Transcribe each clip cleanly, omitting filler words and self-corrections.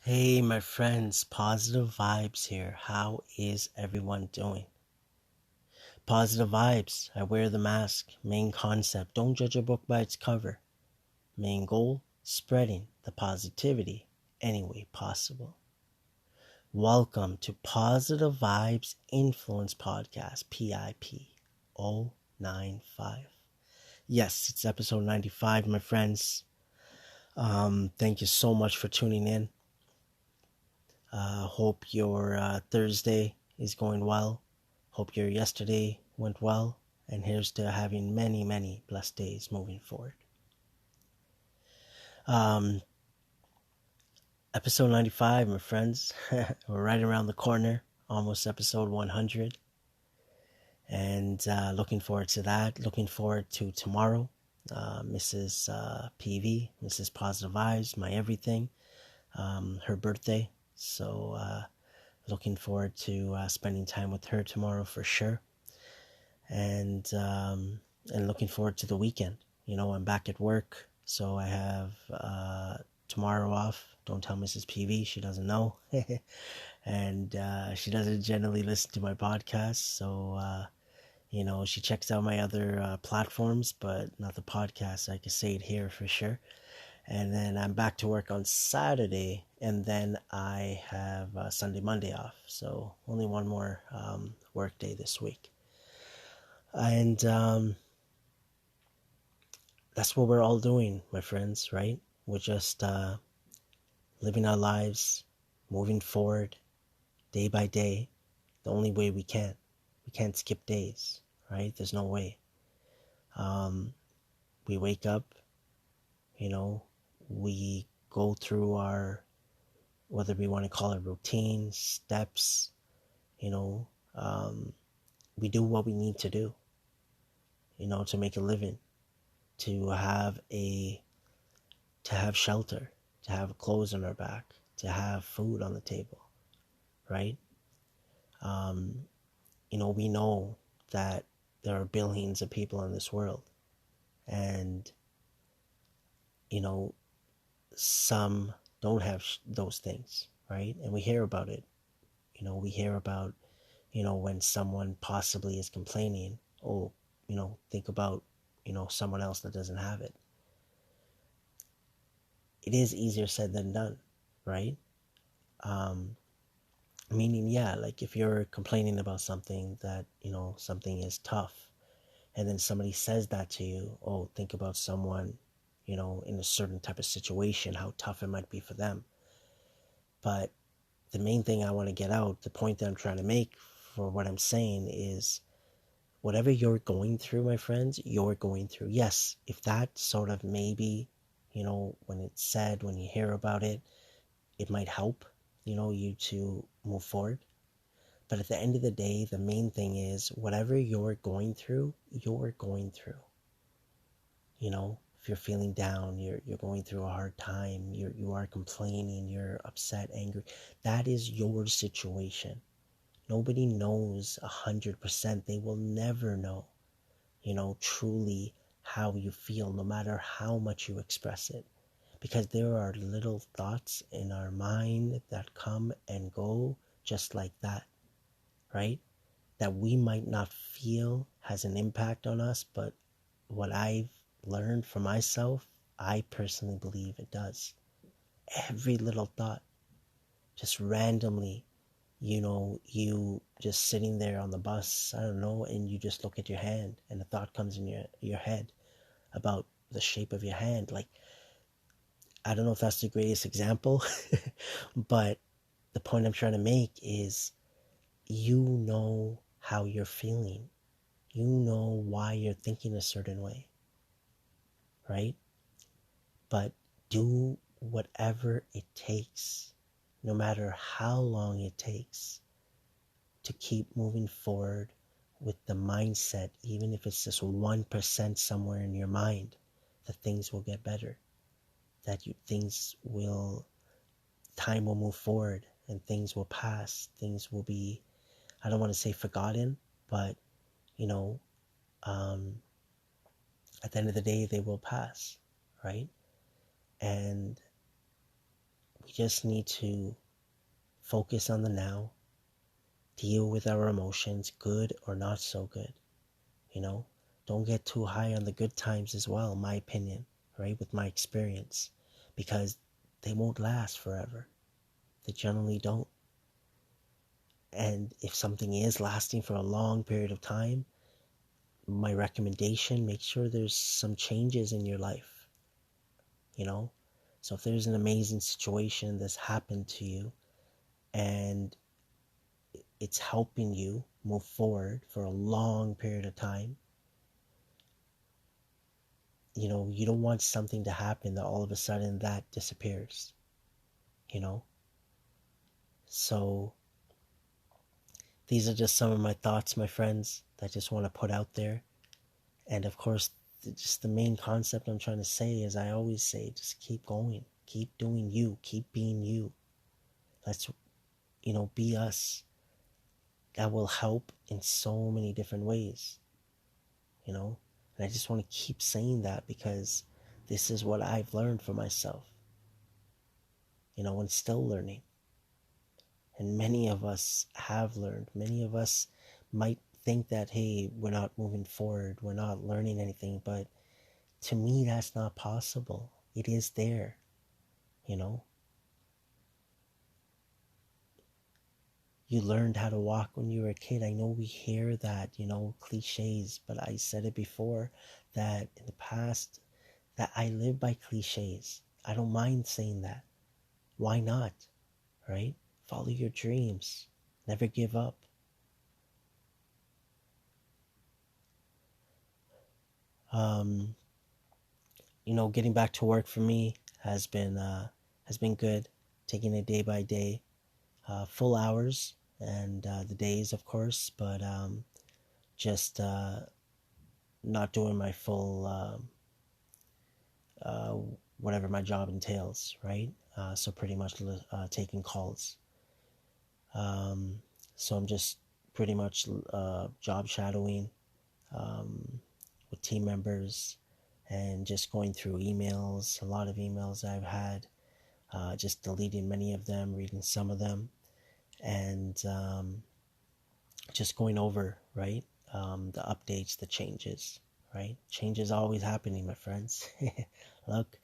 Hey, my friends, Positive Vibes here. How is everyone doing? Positive Vibes. I wear the mask. Main concept: don't judge a book by its cover. Main goal: spreading the positivity any way possible. Welcome to Positive Vibes Influence Podcast, PIP095. Yes, it's episode 95, my friends. Thank you so much for tuning in. Hope your Thursday is going well. Hope your yesterday went well. And here's to having many, many blessed days moving forward. Um, Episode 95, my friends. We're right around the corner. Almost episode 100. And looking forward to that. Looking forward to tomorrow. Mrs. PV, Mrs. Positive Vibes, my everything. Her birthday. So looking forward to spending time with her tomorrow for sure, and looking forward to the weekend. I'm back at work, so I have tomorrow off. Don't tell Mrs. PV; she doesn't know, and she doesn't generally listen to my podcast. So she checks out my other platforms, but not the podcast. I can say it here for sure. And then I'm back to work on Saturday, and then I have Sunday, Monday off. So only one more work day this week. And that's what we're all doing, my friends, right? We're just living our lives, moving forward day by day, the only way we can. We can't skip days, right? There's no way. We wake up, we go through our, whether we want to call it routine, steps, we do what we need to do, to make a living, to have shelter, to have clothes on our back, to have food on the table, right? We know that there are billions of people in this world, and some don't have those things, right? And we hear about it. We hear about when someone possibly is complaining, oh, think about someone else that doesn't have it. It is easier said than done, right? Meaning, yeah, like if you're complaining about something that something is tough, and then somebody says that to you, oh, think about someone in a certain type of situation, how tough it might be for them. But the main thing I want to get out, the point that I'm trying to make for what I'm saying is, whatever you're going through, my friends, you're going through. Yes, if that sort of maybe, when it's said, when you hear about it, it might help, you to move forward. But at the end of the day, the main thing is, whatever you're going through, you're going through. If you're feeling down, you're going through a hard time, you are complaining, you're upset, angry, that is your situation. Nobody knows 100%. They will never know, truly how you feel, no matter how much you express it. Because there are little thoughts in our mind that come and go just like that, right? That we might not feel has an impact on us, but what I've learned for myself, I personally believe it does. Every little thought, just randomly, you just sitting there on the bus, I don't know, and you just look at your hand and a thought comes in your head about the shape of your hand. Like, I don't know if that's the greatest example, but the point I'm trying to make is, how you're feeling. You know why you're thinking a certain way, right? But do whatever it takes, no matter how long it takes, to keep moving forward with the mindset, even if it's just 1% somewhere in your mind, that things will get better, that time will move forward, and things will pass, things will be, I don't want to say forgotten, but at the end of the day, they will pass, right? And we just need to focus on the now, deal with our emotions, good or not so good. Don't get too high on the good times as well, in my opinion, right? With my experience, because they won't last forever. They generally don't. And if something is lasting for a long period of time, my recommendation, make sure there's some changes in your life, So if there's an amazing situation that's happened to you and it's helping you move forward for a long period of time, you don't want something to happen that all of a sudden that disappears, So these are just some of my thoughts, my friends, that I just want to put out there. And of course, just the main concept I'm trying to say is, I always say, just keep going, keep doing you, keep being you. Let's, be us. That will help in so many different ways, And I just want to keep saying that because this is what I've learned for myself, and still learning. And many of us have learned. Many of us might think that, hey, we're not moving forward, we're not learning anything, but to me, that's not possible. It is there, You learned how to walk when you were a kid. I know we hear that, cliches, but I said it before that in the past, that I live by cliches. I don't mind saying that. Why not? Right? Follow your dreams. Never give up. Getting back to work for me has been good. Taking it day by day, full hours and the days, of course, but just not doing my full whatever my job entails, right? So pretty much taking calls. So I'm just pretty much job shadowing with team members and just going through emails, a lot of emails I've had, just deleting many of them, reading some of them, and just going over, right, the updates, the changes, right? Change is always happening, my friends. Look,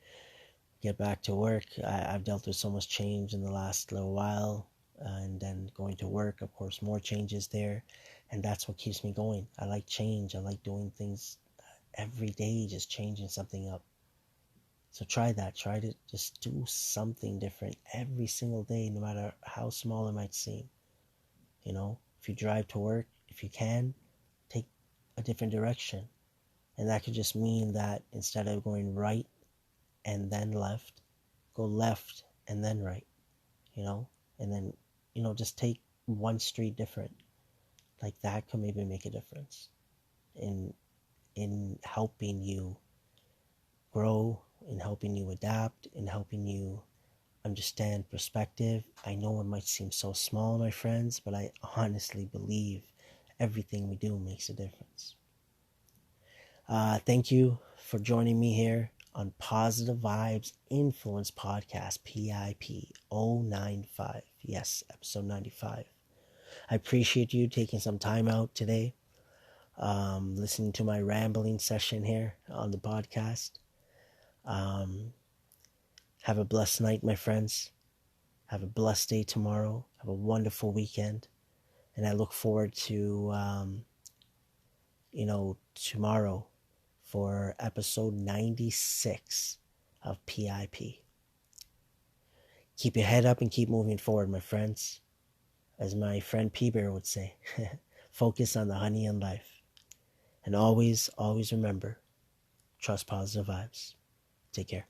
get back to work. I've dealt with so much change in the last little while, and then going to work, of course, more changes there, and that's what keeps me going. I like change. I like doing things every day, just changing something up. So try that. Try to just do something different every single day, no matter how small it might seem. If you drive to work, if you can, take a different direction. And that could just mean that instead of going right and then left, go left and then right, and then, just take one street different. Like that could maybe make a difference in helping you grow, in helping you adapt, in helping you understand perspective. I know it might seem so small, my friends, but I honestly believe everything we do makes a difference. Thank you for joining me here on Positive Vibes Influence Podcast, PIP095. Yes, episode 95. I appreciate you taking some time out today, listening to my rambling session here on the podcast. Have a blessed night, my friends. Have a blessed day tomorrow. Have a wonderful weekend. And I look forward to, tomorrow for episode 96 of PIP. Keep your head up and keep moving forward, my friends. As my friend P-Bear would say, focus on the honey in life. And always, always remember, trust positive vibes. Take care.